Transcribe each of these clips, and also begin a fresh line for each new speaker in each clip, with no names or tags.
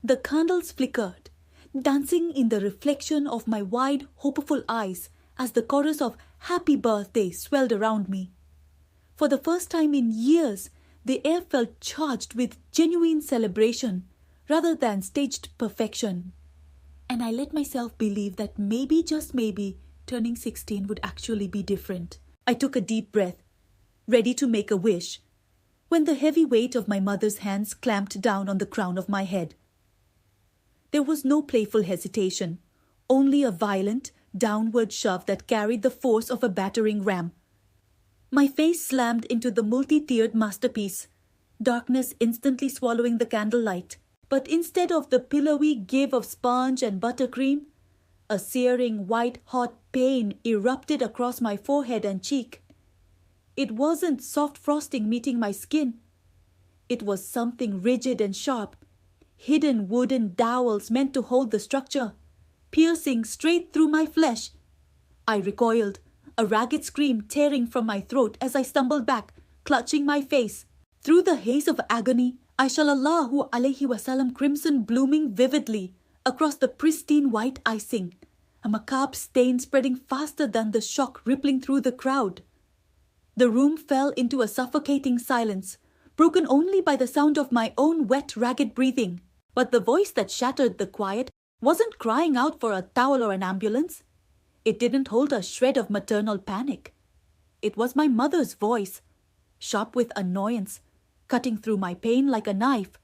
The candles flickered, dancing in the reflection of my wide, hopeful eyes as the chorus of "Happy Birthday" swelled around me. For the first time in years, the air felt charged with genuine celebration rather than staged perfection. And I let myself believe that maybe, just maybe, turning 16 would actually be different. I took a deep breath, ready to make a wish, when the heavy weight of my mother's hands clamped down on the crown of my head. There was no playful hesitation, only a violent, downward shove that carried the force of a battering ram. My face slammed into the multi-tiered masterpiece, darkness instantly swallowing the candlelight. But instead of the pillowy give of sponge and buttercream, a searing white-hot pain erupted across my forehead and cheek. It wasn't soft frosting meeting my skin. It was something rigid and sharp, hidden wooden dowels meant to hold the structure, piercing straight through my flesh. I recoiled, a ragged scream tearing from my throat as I stumbled back, clutching my face. Through the haze of agony, I sallallahu alayhi wasallam crimson blooming vividly across the pristine white icing, a macabre stain spreading faster than the shock rippling through the crowd. The room fell into a suffocating silence, broken only by the sound of my own wet, ragged breathing. But the voice that shattered the quiet wasn't crying out for a towel or an ambulance. It didn't hold a shred of maternal panic. It was my mother's voice, sharp with annoyance, cutting through my pain like a knife.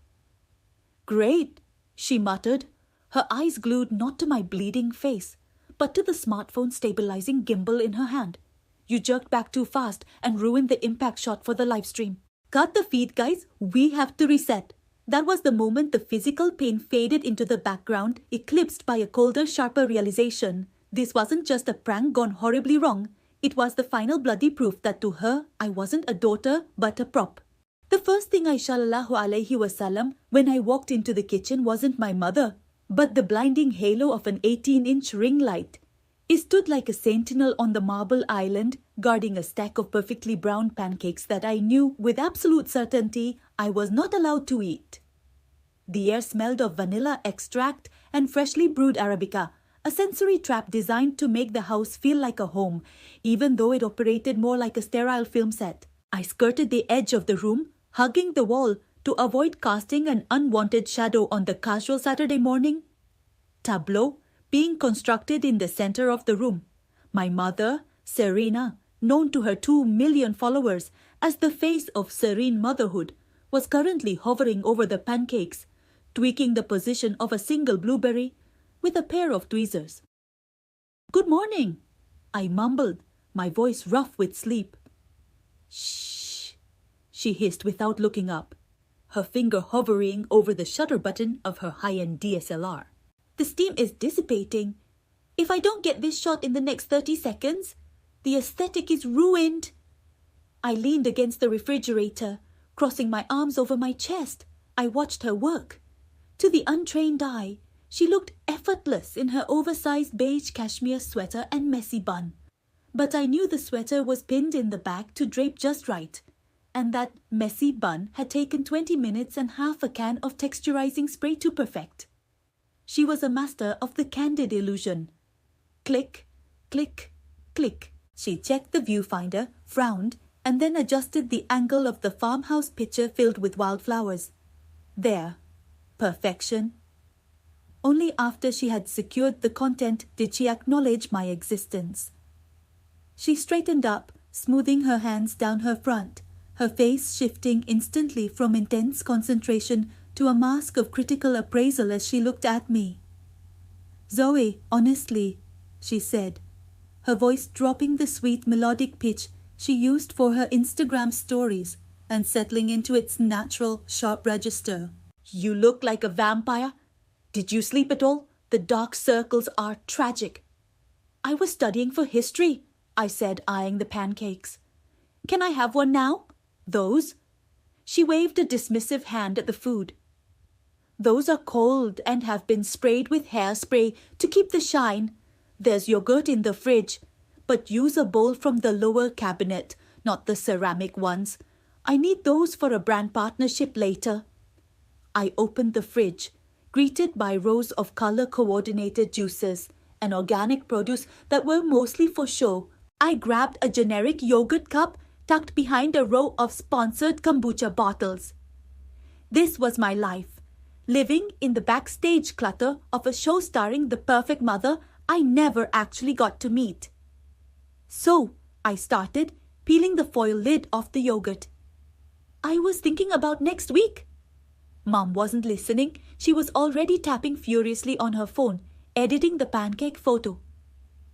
"Great," she muttered, her eyes glued not to my bleeding face, but to the smartphone stabilizing gimbal in her hand. "You jerked back too fast and ruined the impact shot for the live stream. Cut the feed, guys. We have to reset." That was the moment the physical pain faded into the background, eclipsed by a colder, sharper realization. This wasn't just a prank gone horribly wrong. It was the final bloody proof that to her, I wasn't a daughter, but a prop. The first thing I sallallahu alayhi wasallam when I walked into the kitchen wasn't my mother, but the blinding halo of an 18-inch ring light. It stood like a sentinel on the marble island, guarding a stack of perfectly browned pancakes that I knew with absolute certainty I was not allowed to eat. The air smelled of vanilla extract and freshly brewed Arabica, a sensory trap designed to make the house feel like a home, even though it operated more like a sterile film set. I skirted the edge of the room, hugging the wall to avoid casting an unwanted shadow on the casual Saturday morning tableau being constructed in the center of the room. My mother, Serena, known to her 2 million followers as the face of serene motherhood, was currently hovering over the pancakes, tweaking the position of a single blueberry with a pair of tweezers. "Good morning," I mumbled, my voice rough with sleep. "Shh," she hissed without looking up, her finger hovering over the shutter button of her high-end DSLR. "The steam is dissipating. If I don't get this shot in the next 30 seconds, the aesthetic is ruined." I leaned against the refrigerator, crossing my arms over my chest. I watched her work. To the untrained eye, she looked effortless in her oversized beige cashmere sweater and messy bun. But I knew the sweater was pinned in the back to drape just right, and that messy bun had taken 20 minutes and half a can of texturizing spray to perfect. She was a master of the candid illusion. Click, click, click. She checked the viewfinder, frowned, and then adjusted the angle of the farmhouse picture filled with wildflowers. There. Perfection. Only after she had secured the content did she acknowledge my existence. She straightened up, smoothing her hands down her front, her face shifting instantly from intense concentration to a mask of critical appraisal as she looked at me. "Zoe, honestly," she said, her voice dropping the sweet melodic pitch she used for her Instagram stories and settling into its natural, sharp register. "You look like a vampire. Did you sleep at all? The dark circles are tragic." "I was studying for history," I said, eyeing the pancakes. "Can I have one now? Those?" She waved a dismissive hand at the food. "Those are cold and have been sprayed with hairspray to keep the shine. There's yogurt in the fridge, but use a bowl from the lower cabinet, not the ceramic ones. I need those for a brand partnership later." I opened the fridge, greeted by rows of color-coordinated juices and organic produce that were mostly for show, I grabbed a generic yogurt cup tucked behind a row of sponsored kombucha bottles. This was my life, living in the backstage clutter of a show starring the perfect mother I never actually got to meet. So, I started, peeling the foil lid off the yogurt. I was thinking about next week. Mom wasn't listening. She was already tapping furiously on her phone, editing the pancake photo.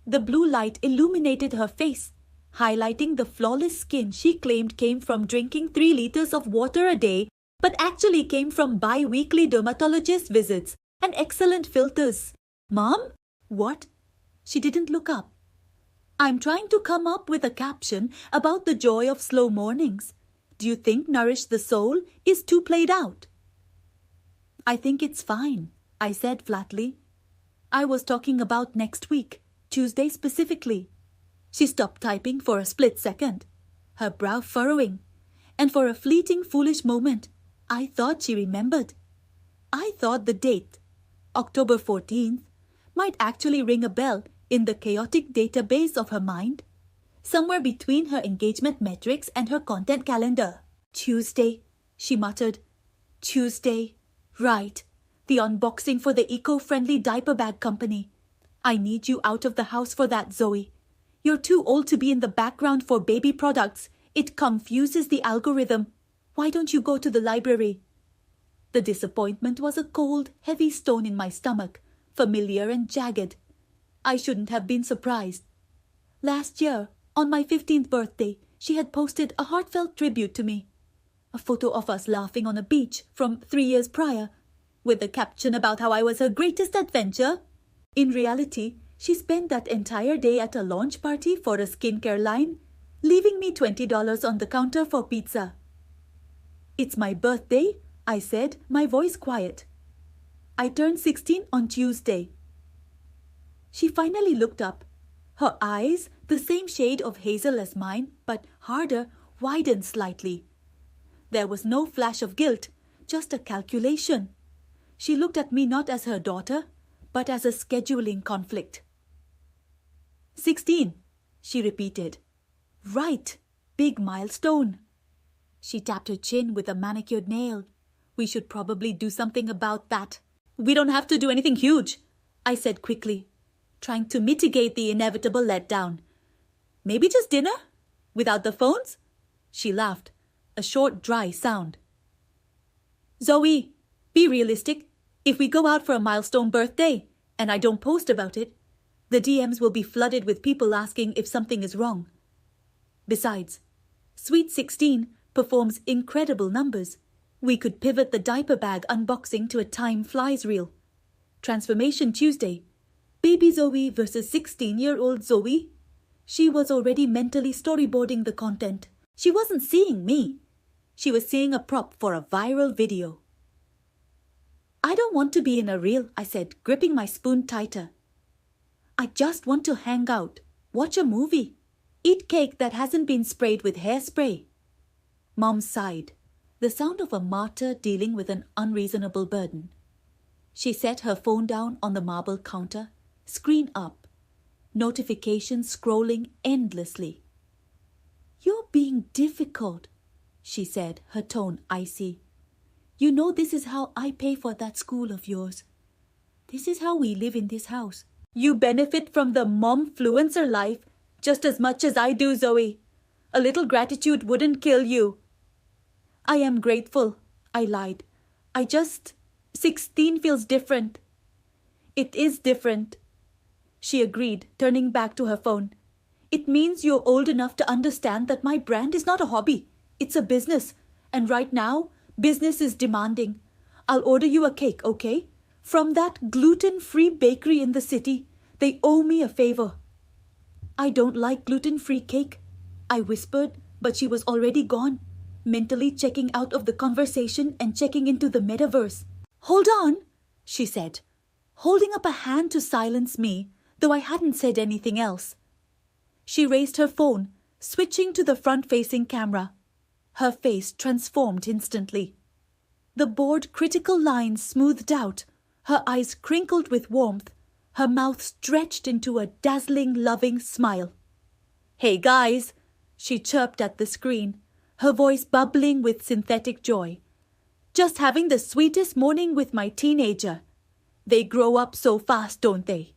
The blue light illuminated her face, highlighting the flawless skin she claimed came from drinking 3 liters of water a day, but actually came from bi-weekly dermatologist visits and excellent filters. Mom? What? She didn't look up. I'm trying to come up with a caption about the joy of slow mornings. Do you think Nourish the Soul is too played out? I think it's fine, I said flatly. I was talking about next week, Tuesday specifically. She stopped typing for a split second, her brow furrowing, and for a fleeting foolish moment, I thought she remembered. I thought the date, October 14th, might actually ring a bell in the chaotic database of her mind, somewhere between her engagement metrics and her content calendar. Tuesday, she muttered. Tuesday. Right. The unboxing for the eco-friendly diaper bag company. I need you out of the house for that, Zoe. You're too old to be in the background for baby products. It confuses the algorithm. Why don't you go to the library? The disappointment was a cold, heavy stone in my stomach, familiar and jagged. I shouldn't have been surprised. Last year, on my 15th birthday, she had posted a heartfelt tribute to me. A photo of us laughing on a beach from 3 years prior, with a caption about how I was her greatest adventure. In reality, she spent that entire day at a launch party for a skincare line, leaving me $20 on the counter for pizza. It's my birthday, I said, my voice quiet. I turned 16 on Tuesday. She finally looked up. Her eyes, the same shade of hazel as mine, but harder, widened slightly. There was no flash of guilt, just a calculation. She looked at me not as her daughter, but as a scheduling conflict. 16, she repeated. Right, big milestone. She tapped her chin with a manicured nail. We should probably do something about that. We don't have to do anything huge, I said quickly, trying to mitigate the inevitable letdown. Maybe just dinner? Without the phones? She laughed, a short, dry sound. Zoe, be realistic. If we go out for a milestone birthday, and I don't post about it, the DMs will be flooded with people asking if something is wrong. Besides, Sweet 16 performs incredible numbers. We could pivot the diaper bag unboxing to a Time Flies reel. Transformation Tuesday. Baby Zoe versus 16-year-old Zoe. She was already mentally storyboarding the content. She wasn't seeing me. She was seeing a prop for a viral video. I don't want to be in a reel, I said, gripping my spoon tighter. I just want to hang out, watch a movie, eat cake that hasn't been sprayed with hairspray. Mom sighed, the sound of a martyr dealing with an unreasonable burden. She set her phone down on the marble counter, screen up, notifications scrolling endlessly. You're being difficult, she said, her tone icy. You know this is how I pay for that school of yours. This is how we live in this house. You benefit from the momfluencer life just as much as I do, Zoe. A little gratitude wouldn't kill you. I am grateful, I lied. 16 feels different. It is different, she agreed, turning back to her phone. It means you're old enough to understand that my brand is not a hobby. It's a business. And right now, business is demanding. I'll order you a cake, okay? From that gluten-free bakery in the city. They owe me a favor. I don't like gluten-free cake, I whispered, but she was already gone, mentally checking out of the conversation and checking into the metaverse. Hold on, she said, holding up a hand to silence me, though I hadn't said anything else. She raised her phone, switching to the front-facing camera. Her face transformed instantly. The bored, critical lines smoothed out, Her eyes crinkled with warmth, her mouth stretched into a dazzling, loving smile. "Hey guys," she chirped at the screen, her voice bubbling with synthetic joy. "Just having the sweetest morning with my teenager. They grow up so fast, don't they?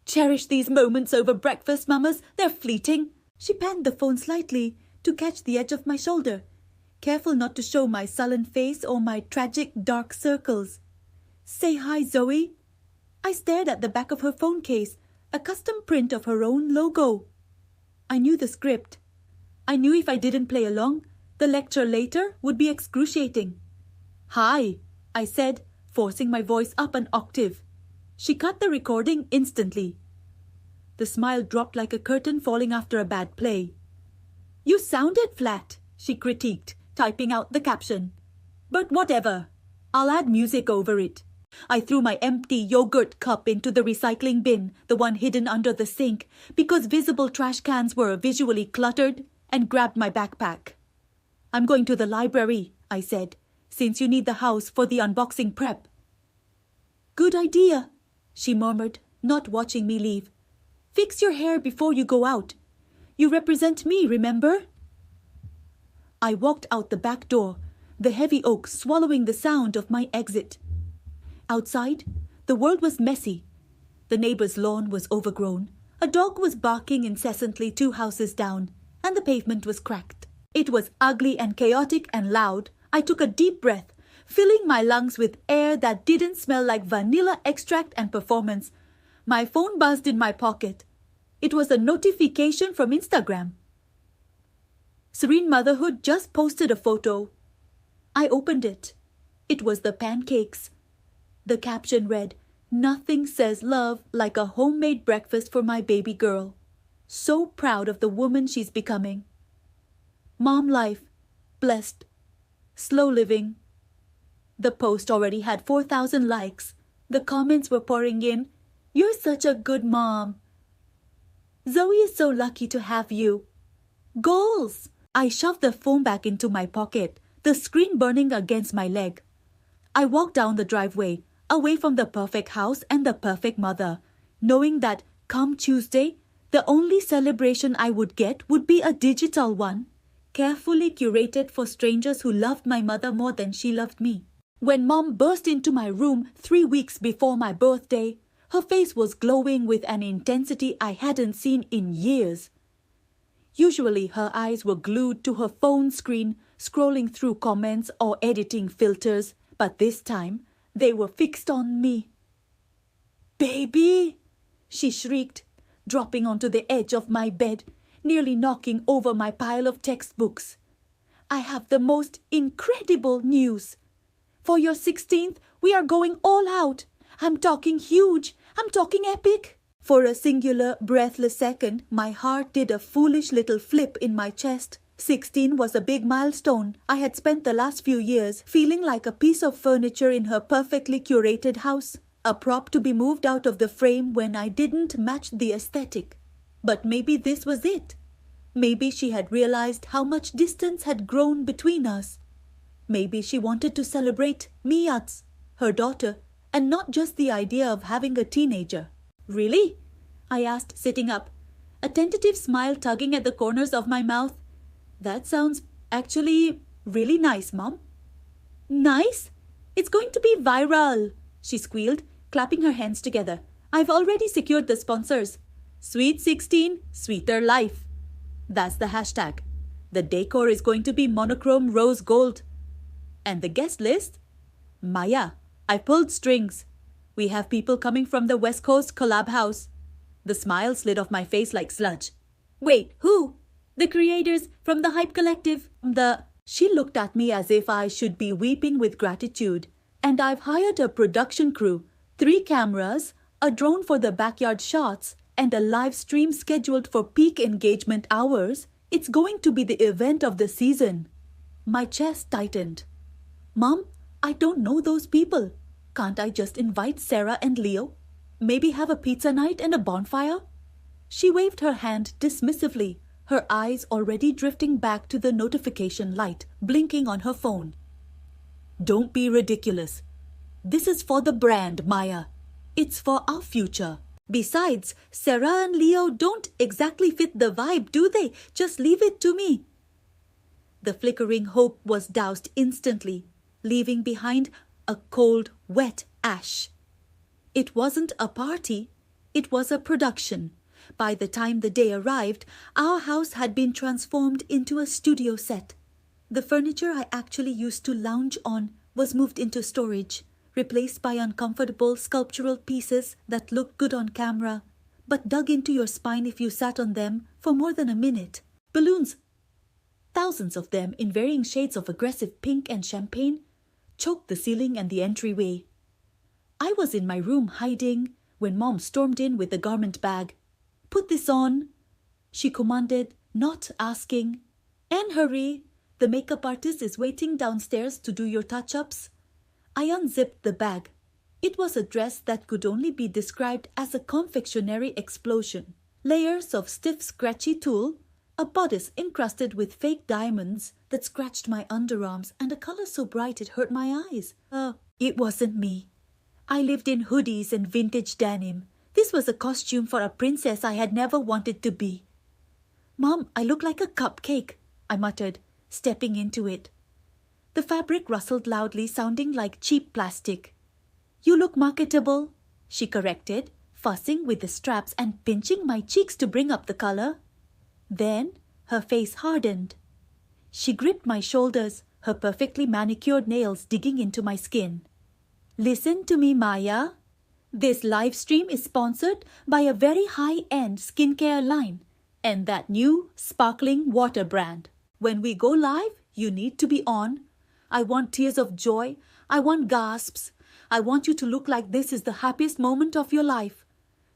Cherish these moments over breakfast, mamas. They're fleeting." She panned the phone slightly to catch the edge of my shoulder, careful not to show my sullen face or my tragic dark circles. "Say hi, Zoe." I stared at the back of her phone case, a custom print of her own logo. I knew the script. I knew if I didn't play along, the lecture later would be excruciating. "Hi," I said, forcing my voice up an octave. She cut the recording instantly. The smile dropped like a curtain falling after a bad play. "You sounded flat," she critiqued, typing out the caption. "But whatever. I'll add music over it." I threw my empty yogurt cup into the recycling bin, the one hidden under the sink, because visible trash cans were visually cluttered, and grabbed my backpack. "I'm going to the library," I said, "since you need the house for the unboxing prep." "Good idea," she murmured, not watching me leave. "Fix your hair before you go out. You represent me, remember?" I walked out the back door, the heavy oak swallowing the sound of my exit. Outside, the world was messy. The neighbor's lawn was overgrown. A dog was barking incessantly 2 houses down, and the pavement was cracked. It was ugly and chaotic and loud. I took a deep breath, filling my lungs with air that didn't smell like vanilla extract and performance. My phone buzzed in my pocket. It was a notification from Instagram. Serene Motherhood just posted a photo. I opened it. It was the pancakes. The caption read, "Nothing says love like a homemade breakfast for my baby girl. So proud of the woman she's becoming. Mom life. Blessed. Slow living." The post already had 4,000 likes. The comments were pouring in. "You're such a good mom." "Zoe is so lucky to have you." Goals! I shoved the phone back into my pocket, the screen burning against my leg. I walked down the driveway, away from the perfect house and the perfect mother, knowing that come Tuesday, the only celebration I would get would be a digital one, carefully curated for strangers who loved my mother more than she loved me. When Mom burst into my room 3 weeks before my birthday, her face was glowing with an intensity I hadn't seen in years. Usually her eyes were glued to her phone screen, scrolling through comments or editing filters, but this time they were fixed on me. "Baby!" she shrieked, dropping onto the edge of my bed, nearly knocking over my pile of textbooks. "I have the most incredible news. For your 16th, we are going all out. I'm talking huge. I'm talking epic." For a singular, breathless second, my heart did a foolish little flip in my chest. 16 was a big milestone. I had spent the last few years feeling like a piece of furniture in her perfectly curated house, a prop to be moved out of the frame when I didn't match the aesthetic. But maybe this was it. Maybe she had realized how much distance had grown between us. Maybe she wanted to celebrate Miyats, her daughter, and not just the idea of having a teenager. "Really?" I asked, sitting up, a tentative smile tugging at the corners of my mouth. "That sounds actually really nice, Mom." "Nice? It's going to be viral," she squealed, clapping her hands together. "I've already secured the sponsors. Sweet 16, sweeter life. That's the hashtag. The decor is going to be monochrome rose gold. And the guest list? Maya, I pulled strings. We have people coming from the West Coast collab house." The smile slid off my face like sludge. "Wait, who?" "The creators from the Hype Collective." She looked at me as if I should be weeping with gratitude. "And I've hired a production crew, 3 cameras, a drone for the backyard shots, and a live stream scheduled for peak engagement hours. It's going to be the event of the season." My chest tightened. "Mom, I don't know those people. Can't I just invite Sarah and Leo? Maybe have a pizza night and a bonfire?" She waved her hand dismissively, her eyes already drifting back to the notification light blinking on her phone. "Don't be ridiculous. This is for the brand, Maya. It's for our future. Besides, Sarah and Leo don't exactly fit the vibe, do they? Just leave it to me. The flickering hope was doused instantly, leaving behind a cold, wet ash. It wasn't a party, it was a production. By the time the day arrived, our house had been transformed into a studio set. The furniture I actually used to lounge on was moved into storage, replaced by uncomfortable sculptural pieces that looked good on camera, but dug into your spine if you sat on them for more than a minute. Balloons, thousands of them in varying shades of aggressive pink and champagne, choked the ceiling and the entryway. I was in my room hiding when Mom stormed in with the garment bag. "Put this on," she commanded, not asking. "And hurry, the makeup artist is waiting downstairs to do your touch-ups." I unzipped the bag. It was a dress that could only be described as a confectionery explosion. Layers of stiff, scratchy tulle, a bodice encrusted with fake diamonds that scratched my underarms, and a color so bright it hurt my eyes. It wasn't me. I lived in hoodies and vintage denim. This was a costume for a princess I had never wanted to be. "Mom, I look like a cupcake," I muttered, stepping into it. The fabric rustled loudly, sounding like cheap plastic. "You look marketable," she corrected, fussing with the straps and pinching my cheeks to bring up the color. Then her face hardened. She gripped my shoulders, her perfectly manicured nails digging into my skin. "Listen to me, Maya. This live stream is sponsored by a very high-end skincare line and that new sparkling water brand. When we go live, you need to be on. I want tears of joy. I want gasps. I want you to look like this is the happiest moment of your life.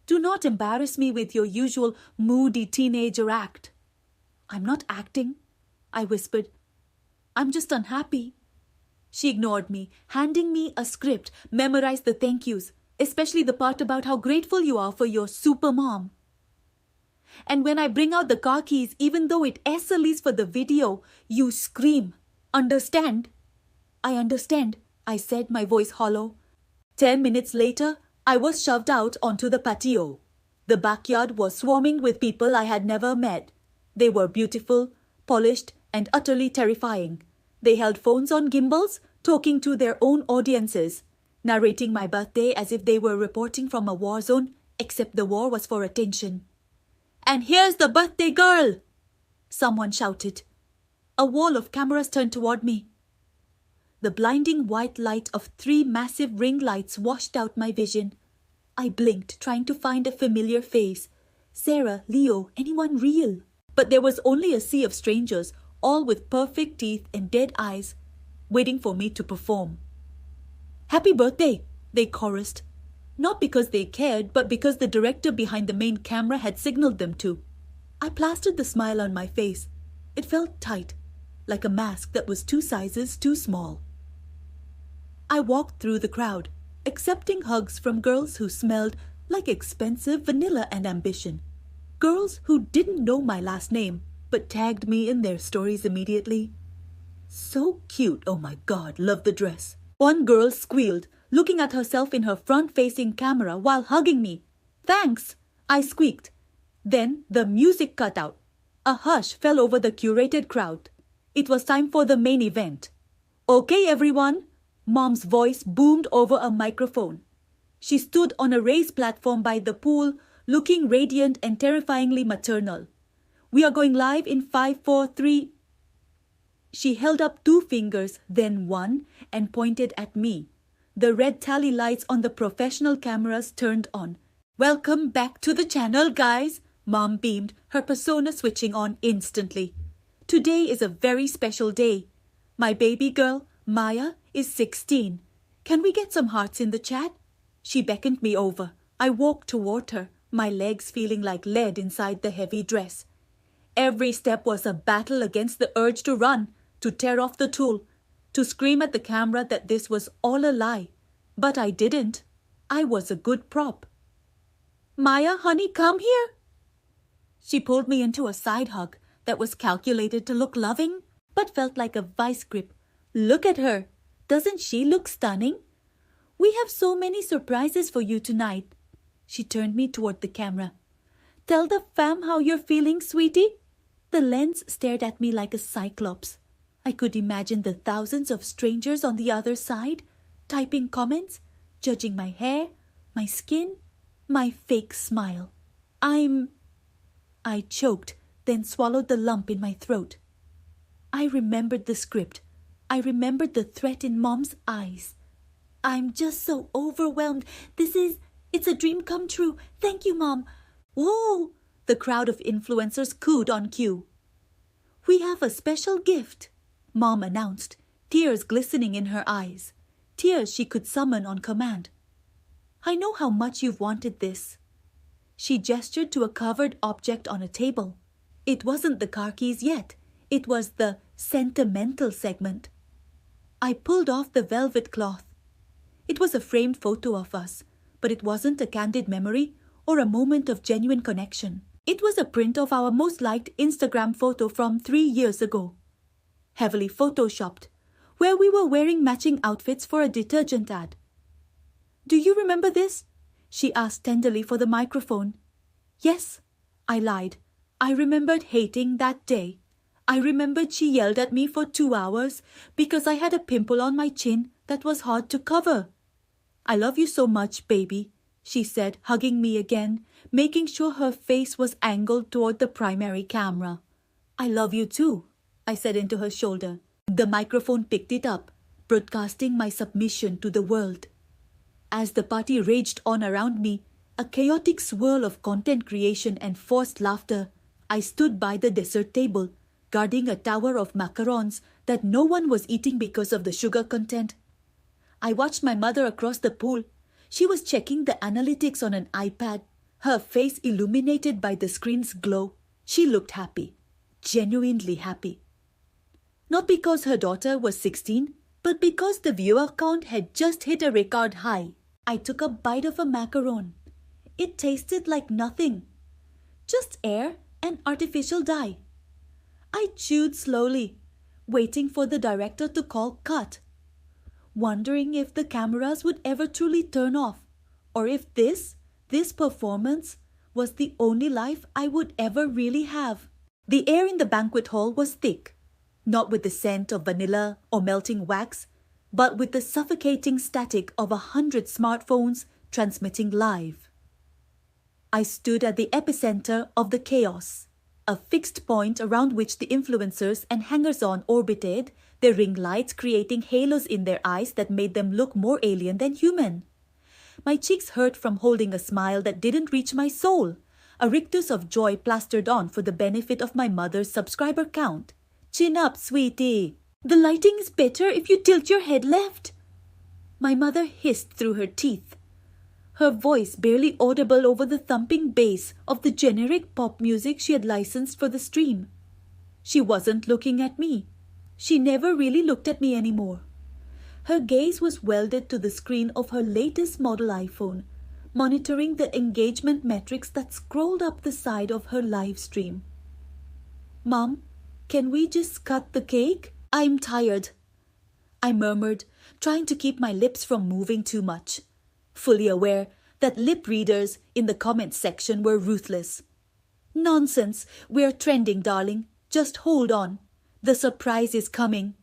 Do not embarrass me with your usual moody teenager act." "I'm not acting," I whispered. "I'm just unhappy." She ignored me, handing me a script. "Memorize the thank yous, especially the part about how grateful you are for your super mom. And when I bring out the car keys, even though it SLEs for the video, you scream. Understand?" "I understand," I said, my voice hollow. 10 minutes later, I was shoved out onto the patio. The backyard was swarming with people I had never met. They were beautiful, polished, and utterly terrifying. They held phones on gimbals, talking to their own audiences, narrating my birthday as if they were reporting from a war zone, except the war was for attention. "And here's the birthday girl!" someone shouted. A wall of cameras turned toward me. The blinding white light of 3 massive ring lights washed out my vision. I blinked, trying to find a familiar face. Sarah, Leo, anyone real? But there was only a sea of strangers, all with perfect teeth and dead eyes, waiting for me to perform. "Happy birthday," they chorused. Not because they cared, but because the director behind the main camera had signaled them to. I plastered the smile on my face. It felt tight, like a mask that was 2 sizes too small. I walked through the crowd, accepting hugs from girls who smelled like expensive vanilla and ambition. Girls who didn't know my last name, but tagged me in their stories immediately. "So cute, oh my God, love the dress." One girl squealed, looking at herself in her front-facing camera while hugging me. "Thanks," I squeaked. Then the music cut out. A hush fell over the curated crowd. It was time for the main event. "Okay, everyone," Mom's voice boomed over a microphone. She stood on a raised platform by the pool, looking radiant and terrifyingly maternal. "We are going live in 5, 4, 3... She held up 2 fingers, then 1, and pointed at me. The red tally lights on the professional cameras turned on. "Welcome back to the channel, guys," Mom beamed, her persona switching on instantly. "Today is a very special day. My baby girl, Maya, is 16. Can we get some hearts in the chat?" She beckoned me over. I walked toward her, my legs feeling like lead inside the heavy dress. Every step was a battle against the urge to run, to tear off the tulle, to scream at the camera that this was all a lie. But I didn't. I was a good prop. "Maya, honey, come here." She pulled me into a side hug that was calculated to look loving, but felt like a vice grip. "Look at her. Doesn't she look stunning? We have so many surprises for you tonight. She turned me toward the camera. Tell the fam how you're feeling, sweetie. The lens stared at me like a cyclops. I could imagine the thousands of strangers on the other side, typing comments, judging my hair, my skin, my fake smile. I choked, then swallowed the lump in my throat. I remembered the script. I remembered the threat in Mom's eyes. I'm just so overwhelmed. It's a dream come true. Thank you, Mom. Whoa! The crowd of influencers cooed on cue. We have a special gift, Mom announced, tears glistening in her eyes. Tears she could summon on command. I know how much you've wanted this. She gestured to a covered object on a table. It wasn't the car keys yet. It was the sentimental segment. I pulled off the velvet cloth. It was a framed photo of us, but it wasn't a candid memory or a moment of genuine connection. It was a print of our most liked Instagram photo from 3 years ago. Heavily photoshopped, where we were wearing matching outfits for a detergent ad. Do you remember this? She asked tenderly for the microphone. Yes, I lied. I remembered hating that day. I remembered she yelled at me for 2 hours because I had a pimple on my chin that was hard to cover. I love you so much, baby, she said, hugging me again, making sure her face was angled toward the primary camera. I love you too, I said into her shoulder. The microphone picked it up, broadcasting my submission to the world. As the party raged on around me, a chaotic swirl of content creation and forced laughter, I stood by the dessert table, guarding a tower of macarons that no one was eating because of the sugar content. I watched my mother across the pool. She was checking the analytics on an iPad, her face illuminated by the screen's glow. She looked happy, genuinely happy. Not because her daughter was 16, but because the viewer count had just hit a record high. I took a bite of a macaron. It tasted like nothing. Just air and artificial dye. I chewed slowly, waiting for the director to call cut. Wondering if the cameras would ever truly turn off, or if this performance was the only life I would ever really have. The air in the banquet hall was thick, not with the scent of vanilla or melting wax, but with the suffocating static of 100 smartphones transmitting live. I stood at the epicenter of the chaos, a fixed point around which the influencers and hangers-on orbited, their ring lights creating halos in their eyes that made them look more alien than human. My cheeks hurt from holding a smile that didn't reach my soul, a rictus of joy plastered on for the benefit of my mother's subscriber count. Chin up, sweetie. The lighting is better if you tilt your head left. My mother hissed through her teeth, her voice barely audible over the thumping bass of the generic pop music she had licensed for the stream. She wasn't looking at me. She never really looked at me anymore. Her gaze was welded to the screen of her latest model iPhone, monitoring the engagement metrics that scrolled up the side of her live stream. Mom, can we just cut the cake? I'm tired, I murmured, trying to keep my lips from moving too much, fully aware that lip readers in the comments section were ruthless. Nonsense, we're trending, darling. Just hold on. The surprise is coming.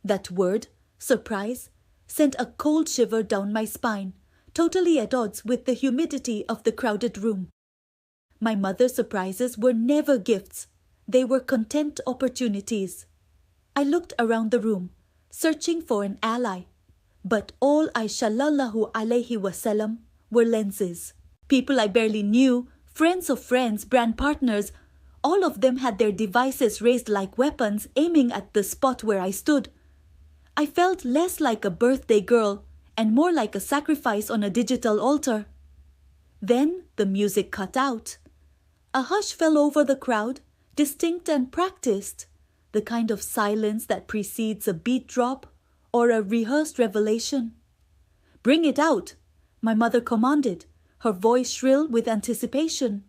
That word, surprise, sent a cold shiver down my spine, totally at odds with the humidity of the crowded room. My mother's surprises were never gifts. They were content opportunities. I looked around the room, searching for an ally. But all I shallallahu alayhi wasallam were lenses. People I barely knew, friends of friends, brand partners, all of them had their devices raised like weapons aiming at the spot where I stood. I felt less like a birthday girl and more like a sacrifice on a digital altar. Then the music cut out. A hush fell over the crowd, distinct and practiced, the kind of silence that precedes a beat drop or a rehearsed revelation. Bring it out, my mother commanded, her voice shrill with anticipation.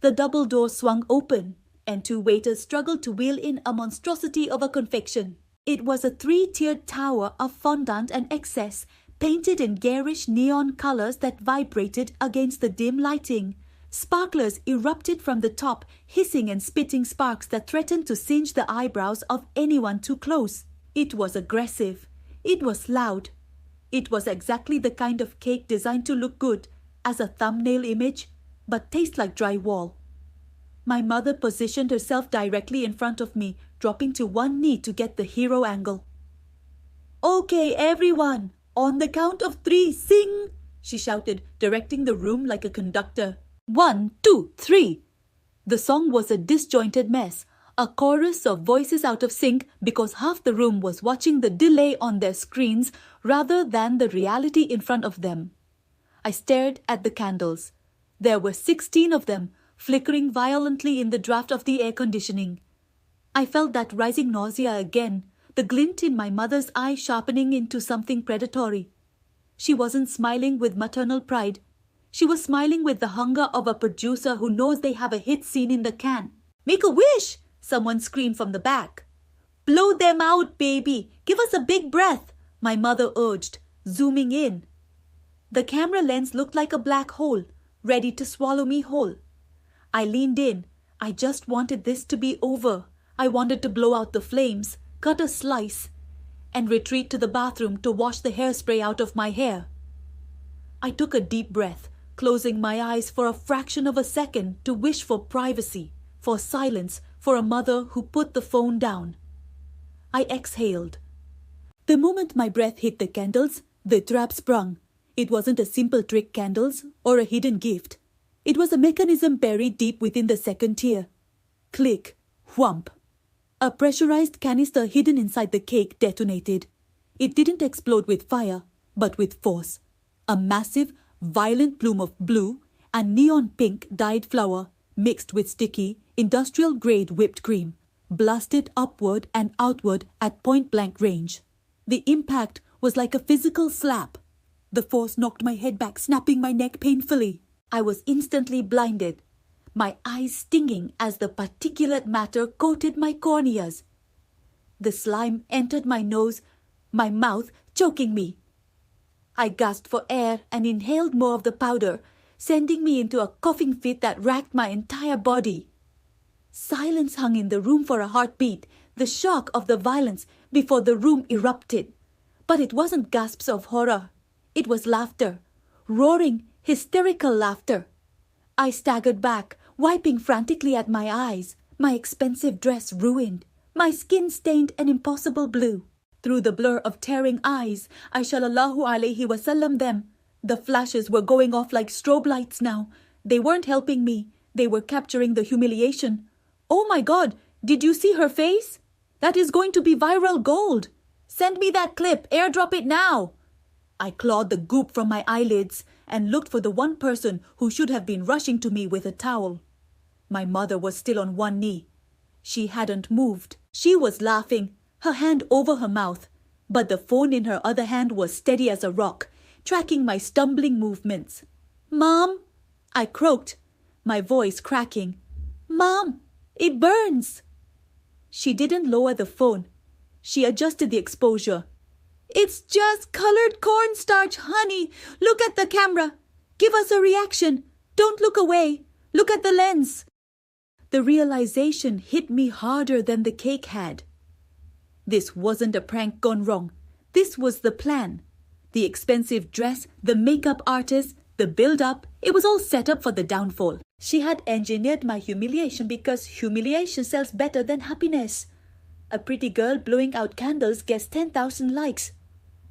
The double door swung open, and 2 waiters struggled to wheel in a monstrosity of a confection. It was a 3-tiered tower of fondant and excess, painted in garish neon colors that vibrated against the dim lighting. Sparklers erupted from the top, hissing and spitting sparks that threatened to singe the eyebrows of anyone too close. It was aggressive. It was loud. It was exactly the kind of cake designed to look good as a thumbnail image, but taste like drywall. My mother positioned herself directly in front of me, dropping to one knee to get the hero angle. "Okay, everyone, on the count of 3, sing!" she shouted, directing the room like a conductor. 1, 2, 3. The song was a disjointed mess, a chorus of voices out of sync because half the room was watching the delay on their screens rather than the reality in front of them. I stared at the candles. There were 16 of them, flickering violently in the draft of the air conditioning. I felt that rising nausea again, the glint in my mother's eye sharpening into something predatory. She wasn't smiling with maternal pride. She was smiling with the hunger of a producer who knows they have a hit scene in the can. "Make a wish!" someone screamed from the back. "Blow them out, baby! Give us a big breath!" my mother urged, zooming in. The camera lens looked like a black hole, ready to swallow me whole. I leaned in. I just wanted this to be over. I wanted to blow out the flames, cut a slice, and retreat to the bathroom to wash the hairspray out of my hair. I took a deep breath, closing my eyes for a fraction of a second to wish for privacy, for silence, for a mother who put the phone down. I exhaled. The moment my breath hit the candles, the trap sprung. It wasn't a simple trick candles or a hidden gift. It was a mechanism buried deep within the second tier. Click, whump. A pressurized canister hidden inside the cake detonated. It didn't explode with fire, but with force. A massive, violent plume of blue and neon pink dyed flour mixed with sticky, industrial-grade whipped cream, blasted upward and outward at point-blank range. The impact was like a physical slap. The force knocked my head back, snapping my neck painfully. I was instantly blinded, my eyes stinging as the particulate matter coated my corneas. The slime entered my nose, my mouth choking me. I gasped for air and inhaled more of the powder, sending me into a coughing fit that racked my entire body. Silence hung in the room for a heartbeat, the shock of the violence before the room erupted. But it wasn't gasps of horror. It was laughter, roaring, hysterical laughter. I staggered back, wiping frantically at my eyes, my expensive dress ruined, my skin stained an impossible blue. Through the blur of tearing eyes, I shallallahu alayhi wasallam them. The flashes were going off like strobe lights now. They weren't helping me. They were capturing the humiliation. "Oh my God, did you see her face? That is going to be viral gold. Send me that clip, airdrop it now." I clawed the goop from my eyelids and looked for the one person who should have been rushing to me with a towel. My mother was still on one knee. She hadn't moved. She was laughing, her hand over her mouth, but the phone in her other hand was steady as a rock, tracking my stumbling movements. "Mom," I croaked, my voice cracking. "Mom, it burns." She didn't lower the phone. She adjusted the exposure. "It's just colored cornstarch, honey. Look at the camera. Give us a reaction. Don't look away. Look at the lens." The realization hit me harder than the cake had. This wasn't a prank gone wrong. This was the plan. The expensive dress, the makeup artist, the build-up, it was all set up for the downfall. She had engineered my humiliation because humiliation sells better than happiness. A pretty girl blowing out candles gets 10,000 likes.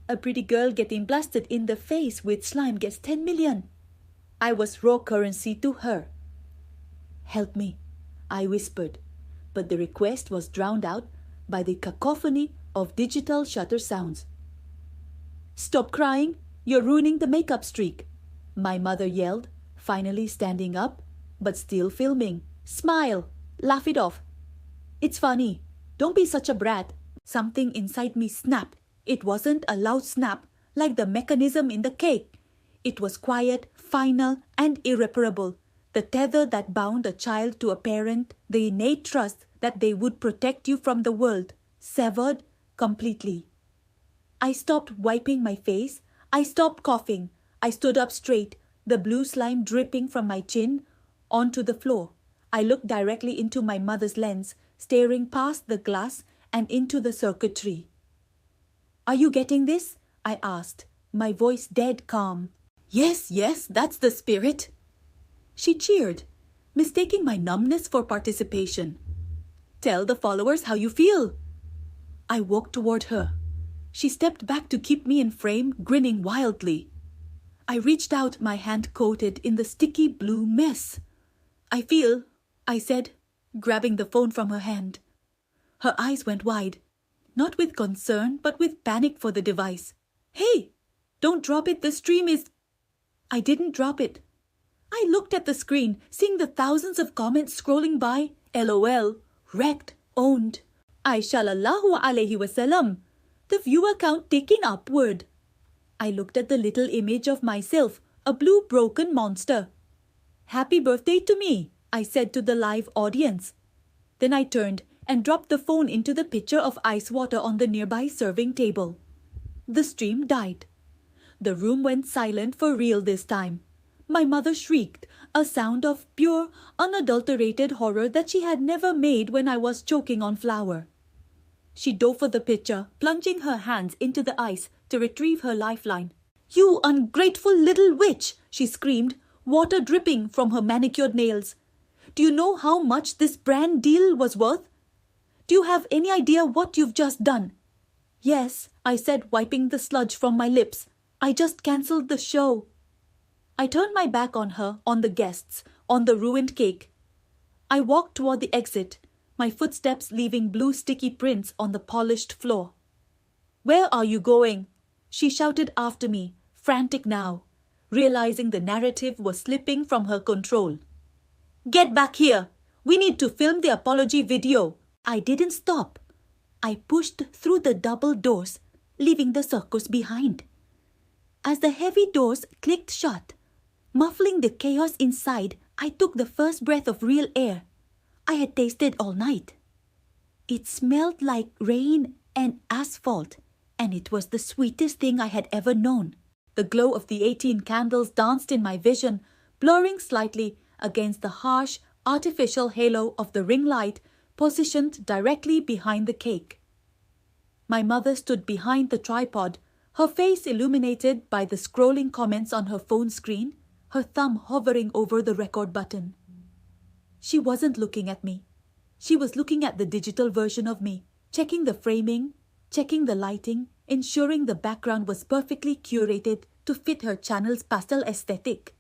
A pretty girl getting blasted in the face with slime gets 10 million. I was raw currency to her. "Help me," I whispered, but the request was drowned out by the cacophony of digital shutter sounds. "Stop crying, you're ruining the makeup streak," my mother yelled, finally standing up, but still filming. "Smile, laugh it off. It's funny, don't be such a brat." Something inside me snapped. It wasn't a loud snap like the mechanism in the cake. It was quiet, final, and irreparable. The tether that bound a child to a parent, the innate trust that they would protect you from the world, severed completely. I stopped wiping my face. I stopped coughing. I stood up straight, the blue slime dripping from my chin onto the floor. I looked directly into my mother's lens, staring past the glass and into the circuitry. "Are you getting this?" I asked, my voice dead calm. "Yes, yes, that's the spirit." She cheered, mistaking my numbness for participation. "Tell the followers how you feel." I walked toward her. She stepped back to keep me in frame, grinning wildly. I reached out, my hand coated in the sticky blue mess. "I feel," I said, grabbing the phone from her hand. Her eyes went wide, not with concern, but with panic for the device. "Hey, don't drop it, the stream is—" I didn't drop it. I looked at the screen, seeing the thousands of comments scrolling by. LOL, wrecked, owned. Aishalallahu alayhi wasallam. The viewer count ticking upward. I looked at the little image of myself, a blue broken monster. "Happy birthday to me," I said to the live audience. Then I turned and dropped the phone into the pitcher of ice water on the nearby serving table. The stream died. The room went silent for real this time. My mother shrieked, a sound of pure, unadulterated horror that she had never made when I was choking on flour. She dove for the pitcher, plunging her hands into the ice to retrieve her lifeline. "You ungrateful little witch!" she screamed, water dripping from her manicured nails. "Do you know how much this brand deal was worth? Do you have any idea what you've just done?" "Yes," I said, wiping the sludge from my lips. "I just cancelled the show." I turned my back on her, on the guests, on the ruined cake. I walked toward the exit, my footsteps leaving blue sticky prints on the polished floor. "Where are you going?" she shouted after me, frantic now, realizing the narrative was slipping from her control. "Get back here! We need to film the apology video." I didn't stop. I pushed through the double doors, leaving the circus behind. As the heavy doors clicked shut, muffling the chaos inside, I took the first breath of real air I had tasted all night. It smelled like rain and asphalt, and it was the sweetest thing I had ever known. The glow of the 18 candles danced in my vision, blurring slightly against the harsh, artificial halo of the ring light positioned directly behind the cake. My mother stood behind the tripod, her face illuminated by the scrolling comments on her phone screen, her thumb hovering over the record button. She wasn't looking at me. She was looking at the digital version of me, checking the framing, checking the lighting, ensuring the background was perfectly curated to fit her channel's pastel aesthetic.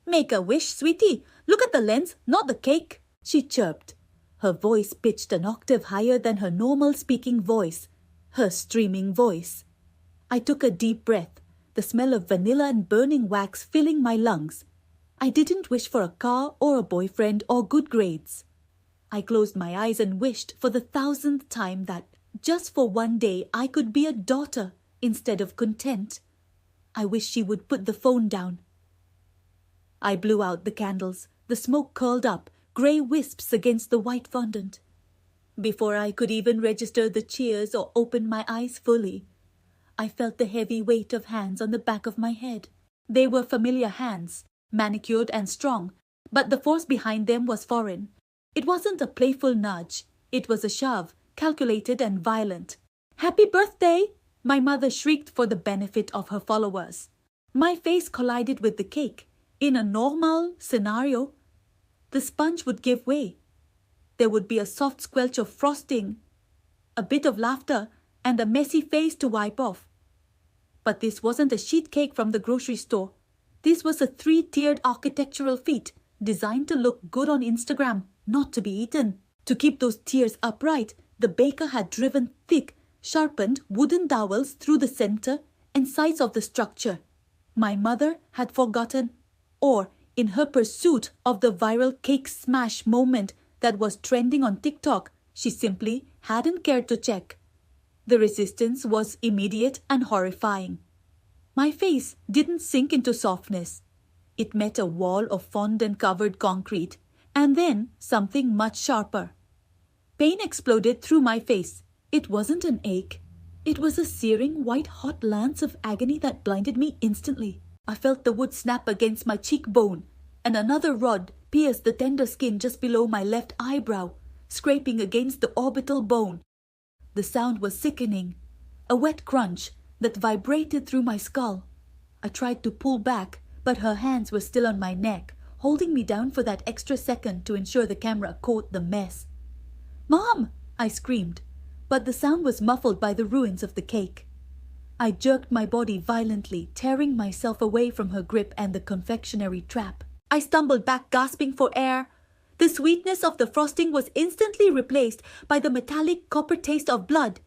"Make a wish, sweetie. Look at the lens, not the cake," she chirped, her voice pitched an octave higher than her normal speaking voice, her streaming voice. I took a deep breath, the smell of vanilla and burning wax filling my lungs. I didn't wish for a car or a boyfriend or good grades. I closed my eyes and wished for the 1,000th time that, just for one day, I could be a daughter instead of content. I wished she would put the phone down. I blew out the candles. The smoke curled up, grey wisps against the white fondant. Before I could even register the cheers or open my eyes fully, I felt the heavy weight of hands on the back of my head. They were familiar hands, manicured and strong, but the force behind them was foreign. It wasn't a playful nudge. It was a shove, calculated and violent. "Happy birthday!" my mother shrieked for the benefit of her followers. My face collided with the cake. In a normal scenario, the sponge would give way. There would be a soft squelch of frosting, a bit of laughter, and a messy face to wipe off. But this wasn't a sheet cake from the grocery store. This was a 3-tiered architectural feat designed to look good on Instagram, not to be eaten. To keep those tiers upright, the baker had driven thick, sharpened wooden dowels through the center and sides of the structure. My mother had forgotten, or in her pursuit of the viral cake smash moment that was trending on TikTok, she simply hadn't cared to check. The resistance was immediate and horrifying. My face didn't sink into softness. It met a wall of fondant-covered concrete, and then something much sharper. Pain exploded through my face. It wasn't an ache. It was a searing, white-hot lance of agony that blinded me instantly. I felt the wood snap against my cheekbone, and another rod pierced the tender skin just below my left eyebrow, scraping against the orbital bone. The sound was sickening, a wet crunch that vibrated through my skull. I tried to pull back, but her hands were still on my neck, holding me down for that extra second to ensure the camera caught the mess. "Mom!" I screamed, but the sound was muffled by the ruins of the cake. I jerked my body violently, tearing myself away from her grip and the confectionery trap. I stumbled back, gasping for air. The sweetness of the frosting was instantly replaced by the metallic copper taste of blood.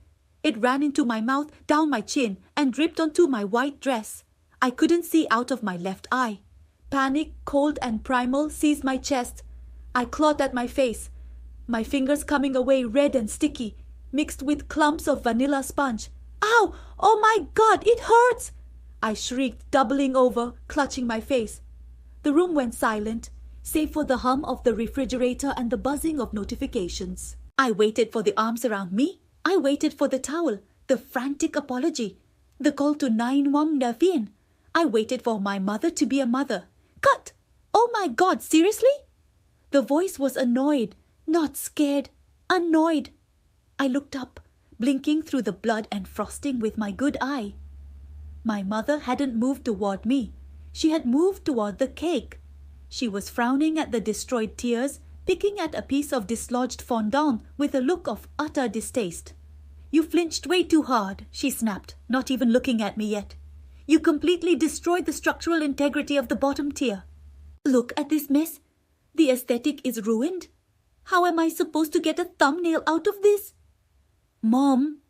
It ran into my mouth, down my chin, and dripped onto my white dress. I couldn't see out of my left eye. Panic, cold and primal, seized my chest. I clawed at my face, my fingers coming away red and sticky, mixed with clumps of vanilla sponge. "Ow! Oh my God, it hurts!" I shrieked, doubling over, clutching my face. The room went silent, save for the hum of the refrigerator and the buzzing of notifications. I waited for the arms around me. I waited for the towel, the frantic apology, the call to 911. I waited for my mother to be a mother. "Cut! Oh my God, seriously?" The voice was annoyed, not scared, annoyed. I looked up, blinking through the blood and frosting with my good eye. My mother hadn't moved toward me. She had moved toward the cake. She was frowning at the destroyed tears, picking at a piece of dislodged fondant with a look of utter distaste. "You flinched way too hard," she snapped, not even looking at me yet. "You completely destroyed the structural integrity of the bottom tier. Look at this mess. The aesthetic is ruined. How am I supposed to get a thumbnail out of this?" "Mom,"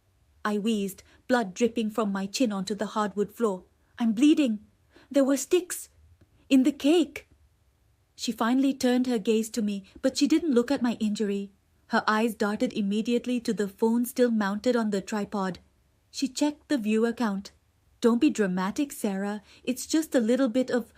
I wheezed, blood dripping from my chin onto the hardwood floor. "I'm bleeding. There were sticks in the cake." She finally turned her gaze to me, but she didn't look at my injury. Her eyes darted immediately to the phone still mounted on the tripod. She checked the viewer count. "Don't be dramatic, Sarah. It's just a little bit of—"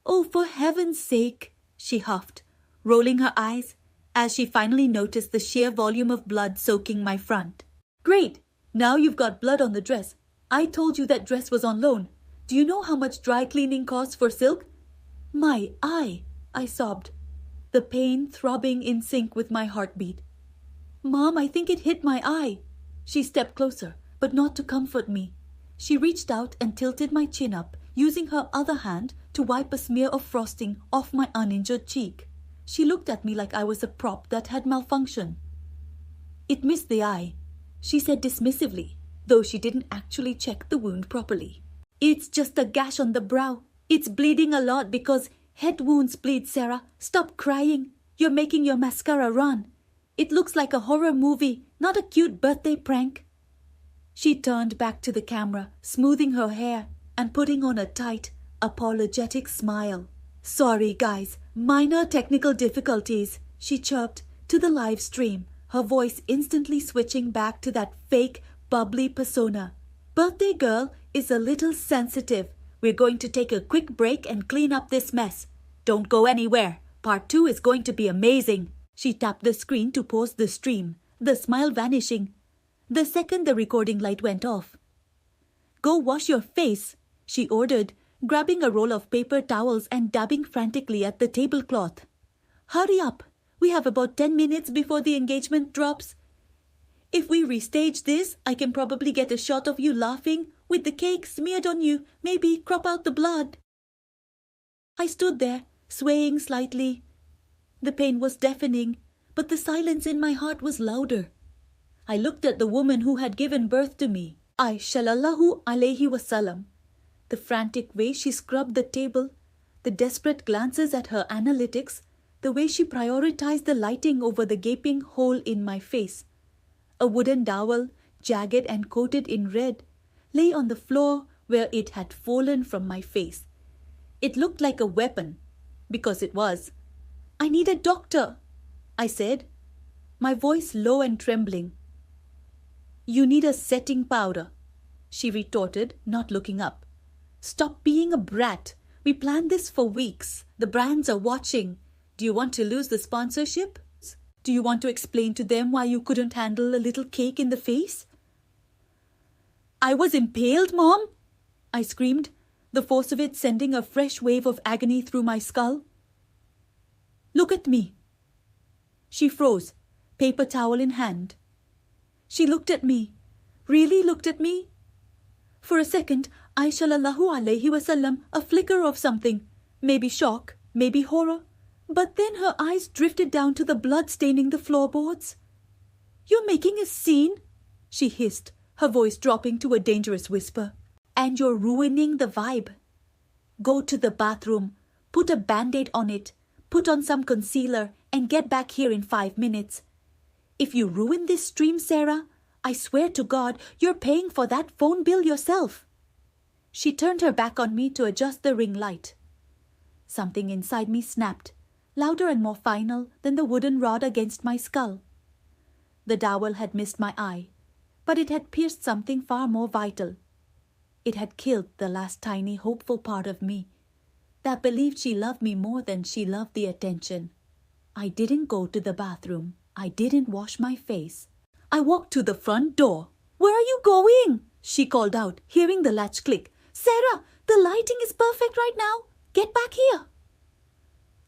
"Oh, for heaven's sake," she huffed, rolling her eyes as she finally noticed the sheer volume of blood soaking my front. "Great! Now you've got blood on the dress. I told you that dress was on loan. Do you know how much dry cleaning costs for silk?" "My eye!" I sobbed, the pain throbbing in sync with my heartbeat. "Mom, I think it hit my eye." She stepped closer, but not to comfort me. She reached out and tilted my chin up, using her other hand to wipe a smear of frosting off my uninjured cheek. She looked at me like I was a prop that had malfunctioned. "It missed the eye," she said dismissively, though she didn't actually check the wound properly. "It's just a gash on the brow. It's bleeding a lot because head wounds bleed, Sarah. Stop crying. You're making your mascara run. It looks like a horror movie, not a cute birthday prank." She turned back to the camera, smoothing her hair and putting on a tight, apologetic smile. "Sorry, guys. Minor technical difficulties," she chirped to the live stream, her voice instantly switching back to that fake, bubbly persona. "Birthday girl is a little sensitive. We're going to take a quick break and clean up this mess. Don't go anywhere. Part 2 is going to be amazing." She tapped the screen to pause the stream, the smile vanishing the second the recording light went off. "Go wash your face," she ordered, grabbing a roll of paper towels and dabbing frantically at the tablecloth. "Hurry up. We have about 10 minutes before the engagement drops. If we restage this, I can probably get a shot of you laughing, with the cake smeared on you, maybe crop out the blood." I stood there, swaying slightly. The pain was deafening, but the silence in my heart was louder. I looked at the woman who had given birth to me, Sallallahu alayhi wasallam. The frantic way she scrubbed the table, the desperate glances at her analytics, the way she prioritized the lighting over the gaping hole in my face. A wooden dowel, jagged and coated in red, lay on the floor where it had fallen from my face. It looked like a weapon, because it was. "I need a doctor," I said, my voice low and trembling. "You need a setting powder," she retorted, not looking up. "Stop being a brat. We planned this for weeks. The brands are watching. Do you want to lose the sponsorship? Do you want to explain to them why you couldn't handle a little cake in the face?" I was impaled, Mom! I screamed, the force of it sending a fresh wave of agony through my skull. Look at me. She froze, paper towel in hand. She looked at me, really looked at me. For a second, I sallallahu alayhi wasallam, a flicker of something, maybe shock, maybe horror. But then her eyes drifted down to the blood staining the floorboards. You're making a scene, she hissed, her voice dropping to a dangerous whisper. And you're ruining the vibe. Go to the bathroom, put a band-aid on it, put on some concealer, and get back here in 5 minutes. If you ruin this stream, Sarah, I swear to God, you're paying for that phone bill yourself. She turned her back on me to adjust the ring light. Something inside me snapped, louder and more final than the wooden rod against my skull. The dowel had missed my eye, but it had pierced something far more vital. It had killed the last tiny hopeful part of me that believed she loved me more than she loved the attention. I didn't go to the bathroom. I didn't wash my face. I walked to the front door. Where are you going? She called out, hearing the latch click. Sarah, the lighting is perfect right now. Get back here.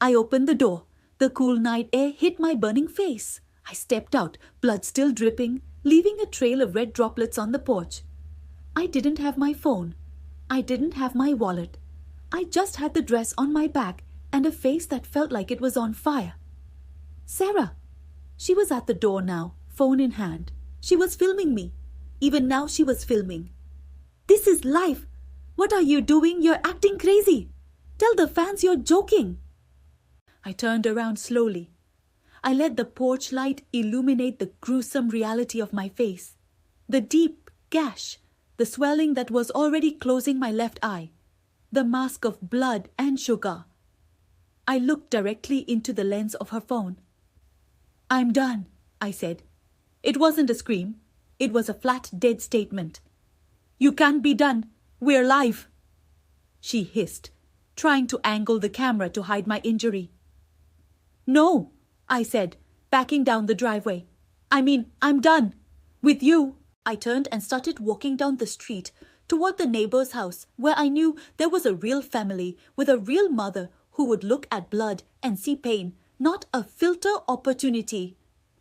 I opened the door. The cool night air hit my burning face. I stepped out, blood still dripping, leaving a trail of red droplets on the porch. I didn't have my phone. I didn't have my wallet. I just had the dress on my back and a face that felt like it was on fire. Sarah. She was at the door now, phone in hand. She was filming me. Even now she was filming. This is life. What are you doing? You're acting crazy. Tell the fans you're joking. I turned around slowly. I let the porch light illuminate the gruesome reality of my face. The deep gash, the swelling that was already closing my left eye, the mask of blood and sugar. I looked directly into the lens of her phone. I'm done, I said. It wasn't a scream. It was a flat, dead statement. You can't be done. We're live. She hissed, trying to angle the camera to hide my injury. No, I said, backing down the driveway. I'm done. With you. I turned and started walking down the street toward the neighbor's house, where I knew there was a real family with a real mother who would look at blood and see pain, not a filter opportunity.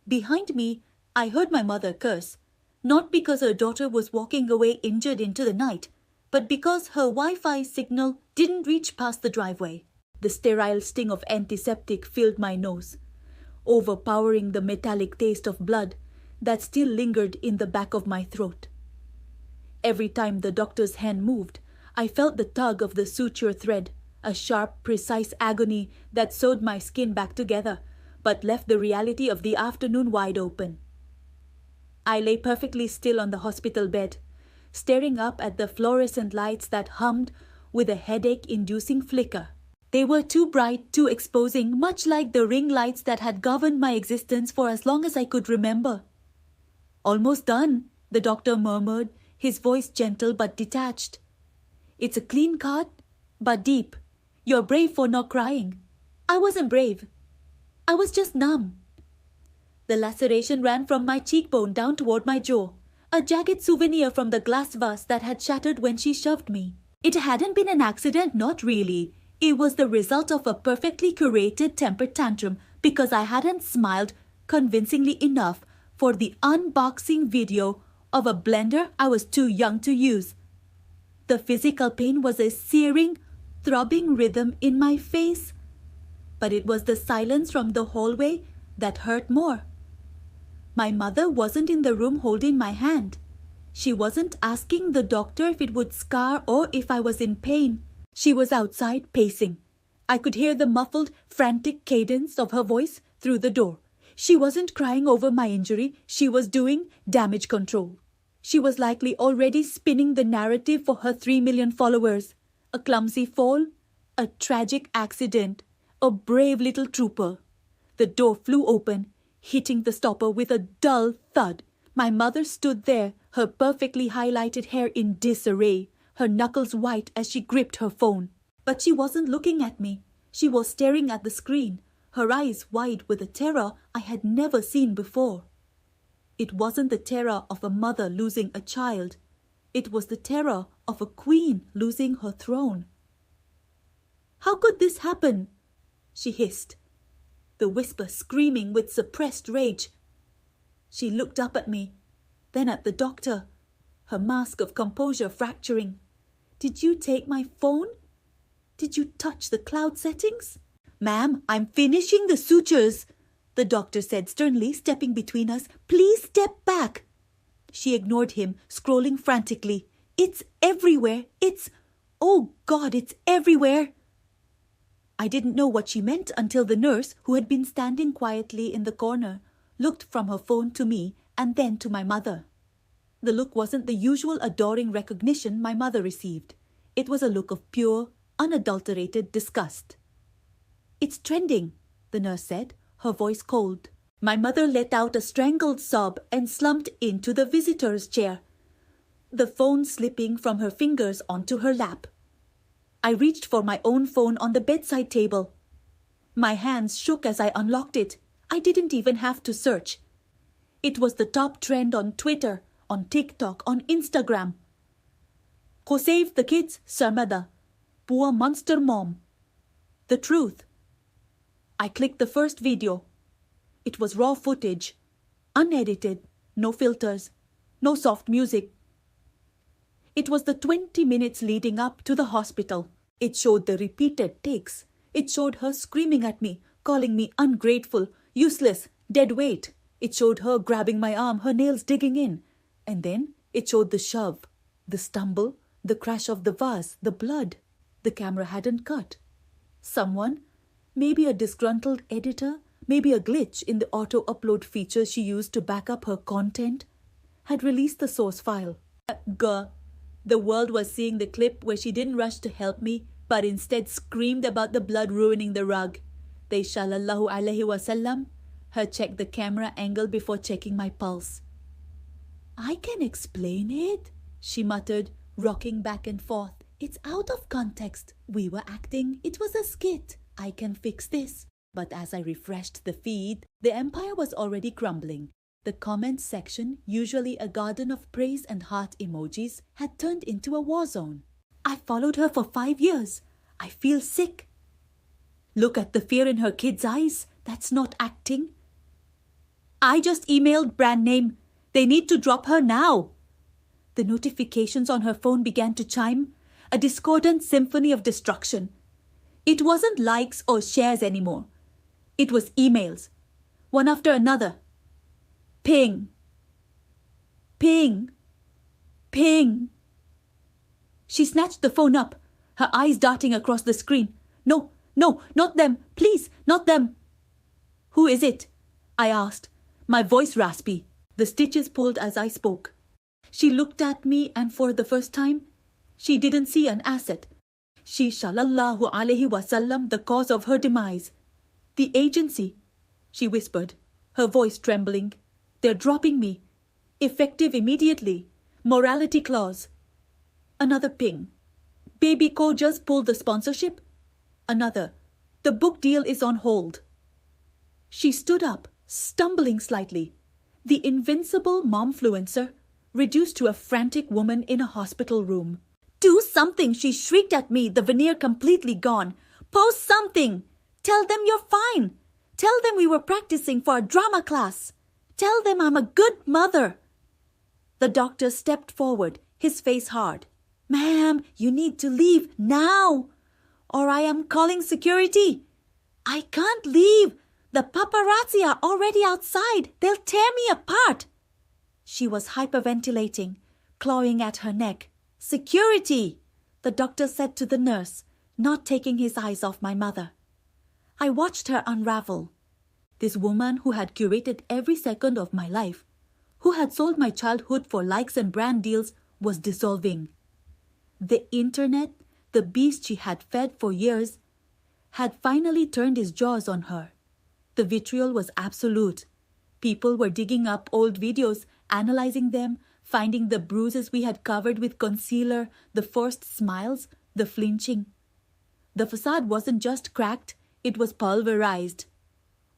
Behind me, I heard my mother curse, not because her daughter was walking away injured into the night, but because her Wi-Fi signal didn't reach past the driveway. The sterile sting of antiseptic filled my nose, overpowering the metallic taste of blood that still lingered in the back of my throat. Every time the doctor's hand moved, I felt the tug of the suture thread, a sharp, precise agony that sewed my skin back together, but left the reality of the afternoon wide open. I lay perfectly still on the hospital bed, staring up at the fluorescent lights that hummed with a headache-inducing flicker. They were too bright, too exposing, much like the ring lights that had governed my existence for as long as I could remember. Almost done, the doctor murmured, his voice gentle but detached. It's a clean cut, but deep. You're brave for not crying. I wasn't brave. I was just numb. The laceration ran from my cheekbone down toward my jaw, a jagged souvenir from the glass vase that had shattered when she shoved me. It hadn't been an accident, not really. It was the result of a perfectly curated temper tantrum because I hadn't smiled convincingly enough for the unboxing video of a blender I was too young to use. The physical pain was a searing, throbbing rhythm in my face, but it was the silence from the hallway that hurt more. My mother wasn't in the room holding my hand. She wasn't asking the doctor if it would scar or if I was in pain. She was outside pacing. I could hear the muffled, frantic cadence of her voice through the door. She wasn't crying over my injury. She was doing damage control. She was likely already spinning the narrative for her 3 million followers. A clumsy fall, a tragic accident, a brave little trooper. The door flew open, hitting the stopper with a dull thud. My mother stood there, her perfectly highlighted hair in disarray, her knuckles white as she gripped her phone. But she wasn't looking at me. She was staring at the screen, her eyes wide with a terror I had never seen before. It wasn't the terror of a mother losing a child. It was the terror of a queen losing her throne. "How could this happen?" she hissed, the whisper screaming with suppressed rage. She looked up at me, then at the doctor, her mask of composure fracturing. "Did you take my phone? Did you touch the cloud settings?" "Ma'am, I'm finishing the sutures," the doctor said sternly, stepping between us. "Please step back." She ignored him, scrolling frantically. "It's everywhere. Oh God, it's everywhere." I didn't know what she meant until the nurse, who had been standing quietly in the corner, looked from her phone to me and then to my mother. The look wasn't the usual adoring recognition my mother received. It was a look of pure, unadulterated disgust. "It's trending," the nurse said, her voice cold. My mother let out a strangled sob and slumped into the visitor's chair, the phone slipping from her fingers onto her lap. I reached for my own phone on the bedside table. My hands shook as I unlocked it. I didn't even have to search. It was the top trend on Twitter, on TikTok, on Instagram. "Ko saved the kids, Sarmada. Poor monster mom." The truth. I clicked the first video. It was raw footage, unedited, no filters, no soft music. It was the 20 minutes leading up to the hospital. It showed the repeated takes. It showed her screaming at me, calling me ungrateful, useless, dead weight. It showed her grabbing my arm, her nails digging in. And then it showed the shove, the stumble, the crash of the vase, the blood. The camera hadn't cut. Someone, maybe a disgruntled editor, maybe a glitch in the auto-upload feature she used to back up her content, had released the source file. The world was seeing the clip where she didn't rush to help me, but instead screamed about the blood ruining the rug. They sallallahu alaihi wasallam. Her checked the camera angle before checking my pulse. "I can explain it," she muttered, rocking back and forth. "It's out of context. We were acting. It was a skit. I can fix this." But as I refreshed the feed, the empire was already crumbling. The comments section, usually a garden of praise and heart emojis, had turned into a war zone. "I followed her for 5 years. I feel sick." "Look at the fear in her kids' eyes. That's not acting." "I just emailed brand name. They need to drop her now." The notifications on her phone began to chime, a discordant symphony of destruction. It wasn't likes or shares anymore. It was emails, one after another. Ping. Ping. Ping. She snatched the phone up, her eyes darting across the screen. No, not them. Please, not them." "Who is it?" I asked, my voice raspy. The stitches pulled as I spoke. She looked at me, and for the first time, she didn't see an asset. She sallallahu alaihi wasallam, the cause of her demise. "The agency," she whispered, her voice trembling. "They're dropping me. Effective immediately. Morality clause." Another ping. "Baby Co just pulled the sponsorship." Another. "The book deal is on hold." She stood up, stumbling slightly. The invincible momfluencer, reduced to a frantic woman in a hospital room. "Do something!" she shrieked at me, the veneer completely gone. "Post something! Tell them you're fine! Tell them we were practicing for a drama class! Tell them I'm a good mother!" The doctor stepped forward, his face hard. "Ma'am, you need to leave now, or I am calling security." "I can't leave. The paparazzi are already outside. They'll tear me apart." She was hyperventilating, clawing at her neck. "Security," the doctor said to the nurse, not taking his eyes off my mother. I watched her unravel. This woman who had curated every second of my life, who had sold my childhood for likes and brand deals, was dissolving. The internet, the beast she had fed for years, had finally turned its jaws on her. The vitriol was absolute. People were digging up old videos, analyzing them, finding the bruises we had covered with concealer, the forced smiles, the flinching. The facade wasn't just cracked, it was pulverized.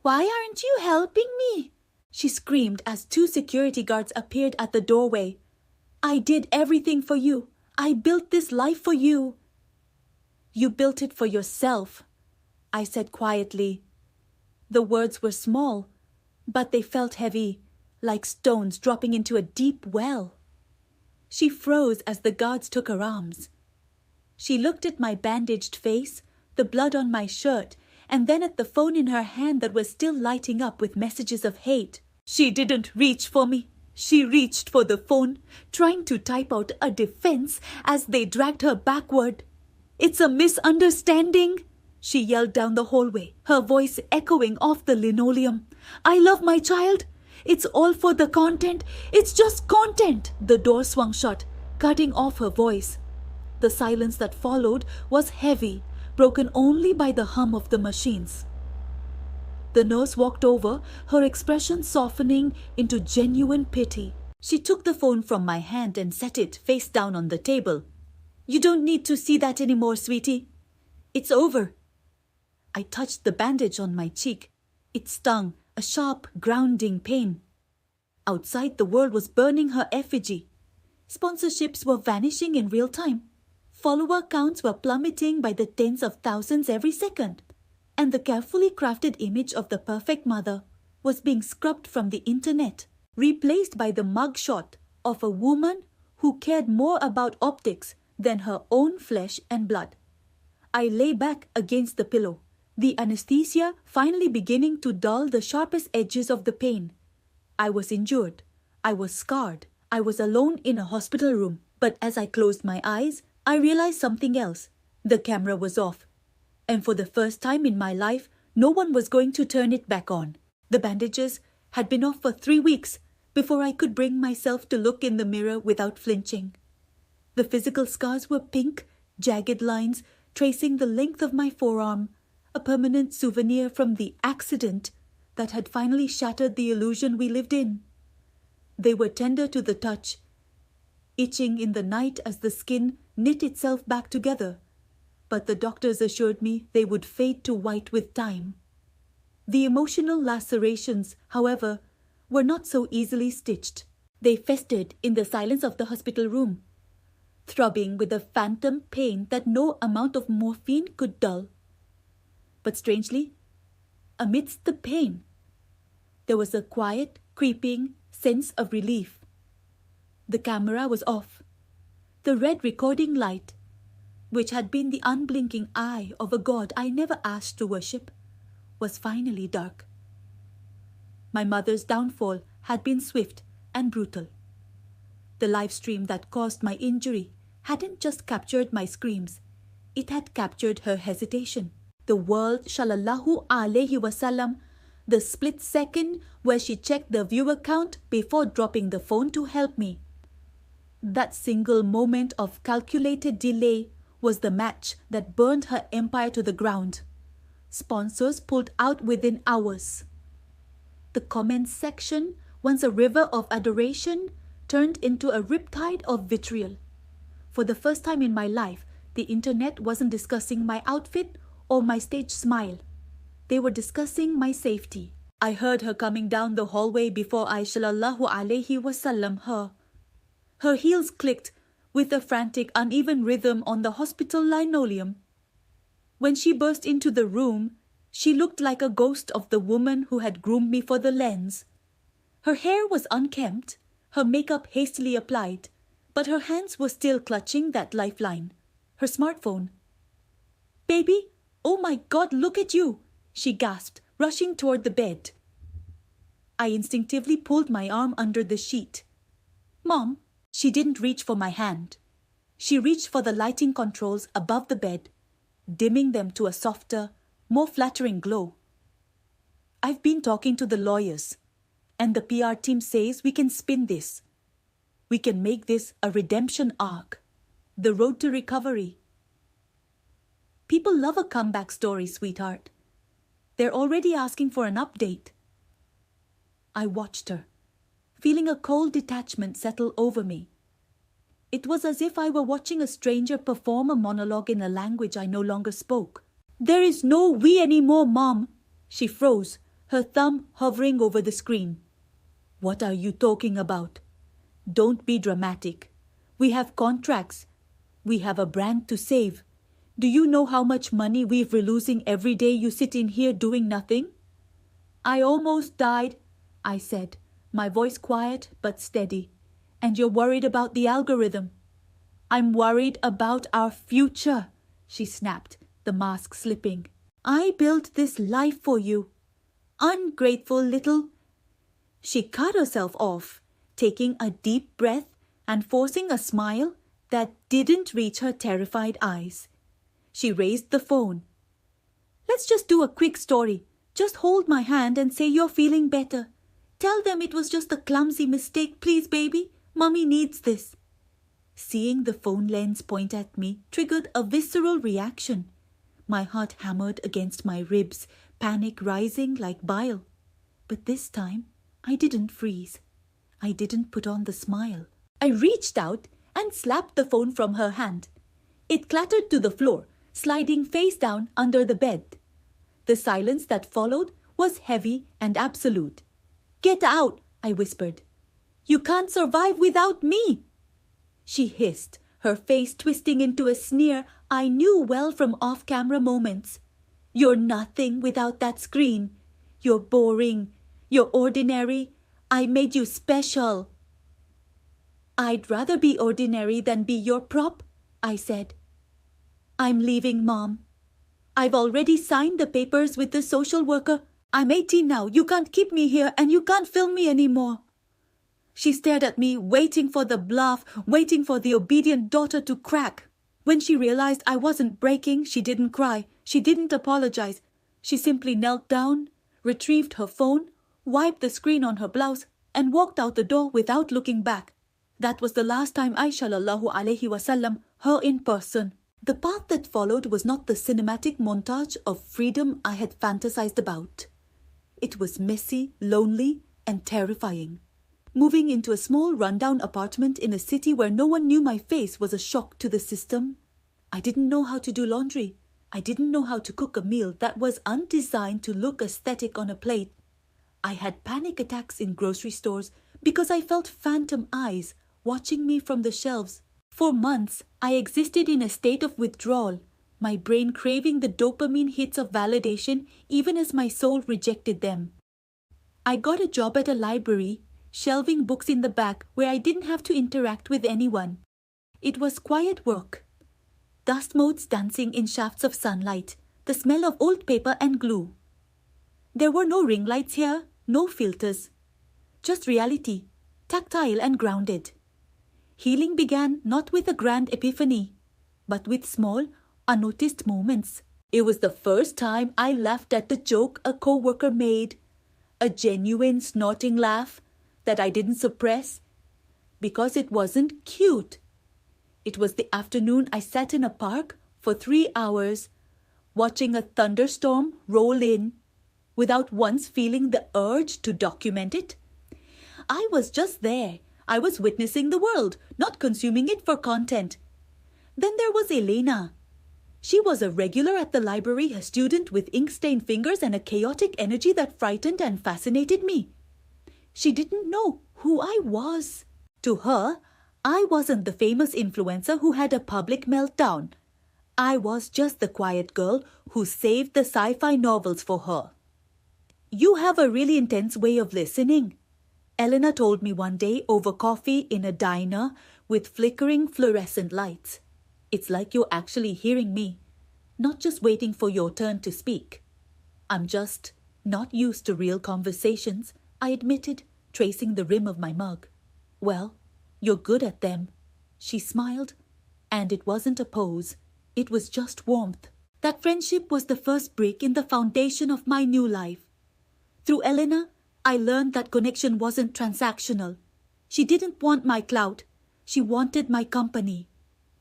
"Why aren't you helping me?" she screamed as 2 security guards appeared at the doorway. I did everything for you. I built this life for you. You built it for yourself, I said quietly. The words were small, but they felt heavy, like stones dropping into a deep well. She froze as the guards took her arms. She looked at my bandaged face, the blood on my shirt, and then at the phone in her hand that was still lighting up with messages of hate. She didn't reach for me. She reached for the phone, trying to type out a defense as they dragged her backward. It's a misunderstanding, she yelled down the hallway, her voice echoing off the linoleum. I love my child. It's all for the content. It's just content. The door swung shut, cutting off her voice. The silence that followed was heavy, broken only by the hum of the machines. The nurse walked over, her expression softening into genuine pity. She took the phone from my hand and set it face down on the table. You don't need to see that anymore, sweetie. It's over. I touched the bandage on my cheek. It stung, a sharp, grounding pain. Outside, the world was burning her effigy. Sponsorships were vanishing in real time. Follower counts were plummeting by the tens of thousands every second. And the carefully crafted image of the perfect mother was being scrubbed from the internet, replaced by the mugshot of a woman who cared more about optics than her own flesh and blood. I lay back against the pillow, the anesthesia finally beginning to dull the sharpest edges of the pain. I was injured. I was scarred. I was alone in a hospital room. But as I closed my eyes, I realized something else. The camera was off. And for the first time in my life, no one was going to turn it back on. The bandages had been off for 3 weeks before I could bring myself to look in the mirror without flinching. The physical scars were pink, jagged lines tracing the length of my forearm, a permanent souvenir from the accident that had finally shattered the illusion we lived in. They were tender to the touch, itching in the night as the skin knit itself back together. But the doctors assured me they would fade to white with time. The emotional lacerations, however, were not so easily stitched. They festered in the silence of the hospital room, throbbing with a phantom pain that no amount of morphine could dull. But strangely, amidst the pain, there was a quiet, creeping sense of relief. The camera was off. The red recording light, which had been the unblinking eye of a god I never asked to worship, was finally dark. My mother's downfall had been swift and brutal. The live stream that caused my injury hadn't just captured my screams, it had captured her hesitation. The world, Sallallahu Alaihi Wasallam, the split second where she checked the viewer count before dropping the phone to help me. That single moment of calculated delay was the match that burned her empire to the ground. Sponsors pulled out within hours. The comments section, once a river of adoration, turned into a riptide of vitriol. For the first time in my life, the internet wasn't discussing my outfit or my stage smile. They were discussing my safety. I heard her coming down the hallway before I Sallallahu Alaihi Wasallam her. Her heels clicked with a frantic, uneven rhythm on the hospital linoleum. When she burst into the room, she looked like a ghost of the woman who had groomed me for the lens. Her hair was unkempt, her makeup hastily applied, but her hands were still clutching that lifeline, her smartphone. "Baby, oh my God, look at you!" she gasped, rushing toward the bed. I instinctively pulled my arm under the sheet. "Mom," she didn't reach for my hand. She reached for the lighting controls above the bed, dimming them to a softer, more flattering glow. "I've been talking to the lawyers, and the PR team says we can spin this. We can make this a redemption arc, the road to recovery. People love a comeback story, sweetheart. They're already asking for an update." I watched her, feeling a cold detachment settle over me. It was as if I were watching a stranger perform a monologue in a language I no longer spoke. "There is no we anymore, Mom." She froze, her thumb hovering over the screen. "What are you talking about? Don't be dramatic. We have contracts. We have a brand to save. Do you know how much money we're losing every day you sit in here doing nothing?" "I almost died," I said, my voice quiet but steady. "And you're worried about the algorithm." "I'm worried about our future," she snapped, the mask slipping. "I built this life for you. Ungrateful little—" She cut herself off, taking a deep breath and forcing a smile that didn't reach her terrified eyes. She raised the phone. "Let's just do a quick story. Just hold my hand and say you're feeling better. Tell them it was just a clumsy mistake, please, baby. Mummy needs this." Seeing the phone lens point at me triggered a visceral reaction. My heart hammered against my ribs, panic rising like bile. But this time, I didn't freeze. I didn't put on the smile. I reached out and slapped the phone from her hand. It clattered to the floor, sliding face down under the bed. The silence that followed was heavy and absolute. "Get out," I whispered. "You can't survive without me." She hissed, her face twisting into a sneer I knew well from off-camera moments. "You're nothing without that screen. You're boring. You're ordinary. I made you special." "I'd rather be ordinary than be your prop," I said. "I'm leaving, Mom. I've already signed the papers with the social worker. I'm 18 now. You can't keep me here and you can't film me anymore." She stared at me, waiting for the bluff, waiting for the obedient daughter to crack. When she realized I wasn't breaking, she didn't cry. She didn't apologize. She simply knelt down, retrieved her phone, wiped the screen on her blouse, and walked out the door without looking back. That was the last time I sallallahu alaihi wasallam her in person. The path that followed was not the cinematic montage of freedom I had fantasized about. It was messy, lonely, and terrifying. Moving into a small rundown apartment in a city where no one knew my face was a shock to the system. I didn't know how to do laundry. I didn't know how to cook a meal that was undesigned to look aesthetic on a plate. I had panic attacks in grocery stores because I felt phantom eyes watching me from the shelves. For months, I existed in a state of withdrawal, my brain craving the dopamine hits of validation even as my soul rejected them. I got a job at a library, shelving books in the back where I didn't have to interact with anyone. It was quiet work. Dust motes dancing in shafts of sunlight, the smell of old paper and glue. There were no ring lights here, no filters. Just reality, tactile and grounded. Healing began not with a grand epiphany, but with small, unnoticed moments. It was the first time I laughed at the joke a co-worker made, a genuine snorting laugh that I didn't suppress because it wasn't cute. It was the afternoon I sat in a park for 3 hours, watching a thunderstorm roll in without once feeling the urge to document it. I was just there. I was witnessing the world, not consuming it for content. Then there was Elena. She was a regular at the library, a student with ink-stained fingers and a chaotic energy that frightened and fascinated me. She didn't know who I was. To her, I wasn't the famous influencer who had a public meltdown. I was just the quiet girl who saved the sci-fi novels for her. "You have a really intense way of listening," Elena told me one day over coffee in a diner with flickering fluorescent lights. "It's like you're actually hearing me, not just waiting for your turn to speak." "I'm just not used to real conversations," I admitted, tracing the rim of my mug. "Well, you're good at them." She smiled, and it wasn't a pose. It was just warmth. That friendship was the first brick in the foundation of my new life. Through Elena, I learned that connection wasn't transactional. She didn't want my clout. She wanted my company.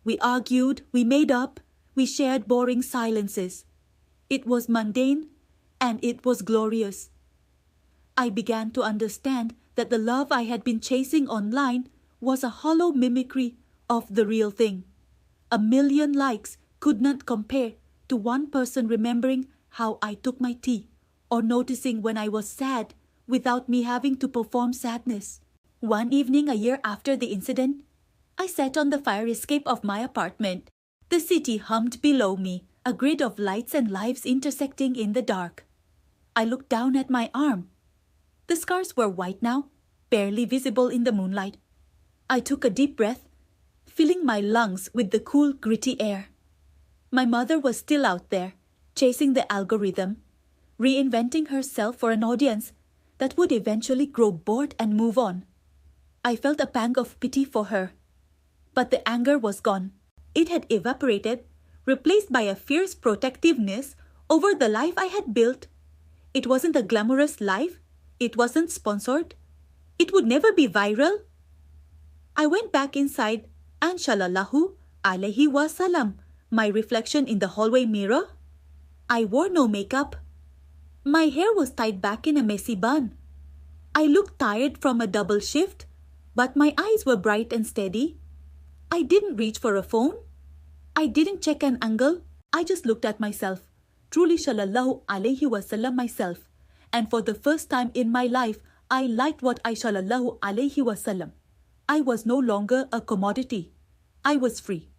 We argued, we made up, we shared boring silences. It was mundane, and it was glorious. I began to understand that the love I had been chasing online was a hollow mimicry of the real thing. 1,000,000 likes could not compare to one person remembering how I took my tea or noticing when I was sad without me having to perform sadness. One evening a year after the incident, I sat on the fire escape of my apartment. The city hummed below me, a grid of lights and lives intersecting in the dark. I looked down at my arm. The scars were white now, barely visible in the moonlight. I took a deep breath, filling my lungs with the cool, gritty air. My mother was still out there, chasing the algorithm, reinventing herself for an audience that would eventually grow bored and move on. I felt a pang of pity for her. But the anger was gone. It had evaporated, replaced by a fierce protectiveness over the life I had built. It wasn't a glamorous life. It wasn't sponsored. It would never be viral. I went back inside and Sallallahu Alaihi Wasallam, my reflection in the hallway mirror. I wore no makeup. My hair was tied back in a messy bun. I looked tired from a double shift, but my eyes were bright and steady. I didn't reach for a phone. I didn't check an angle. I just looked at myself, truly Sallallahu Alaihi Wasallam myself. And for the first time in my life, I liked what I Sallallahu Alaihi Wasallam. I was no longer a commodity. I was free.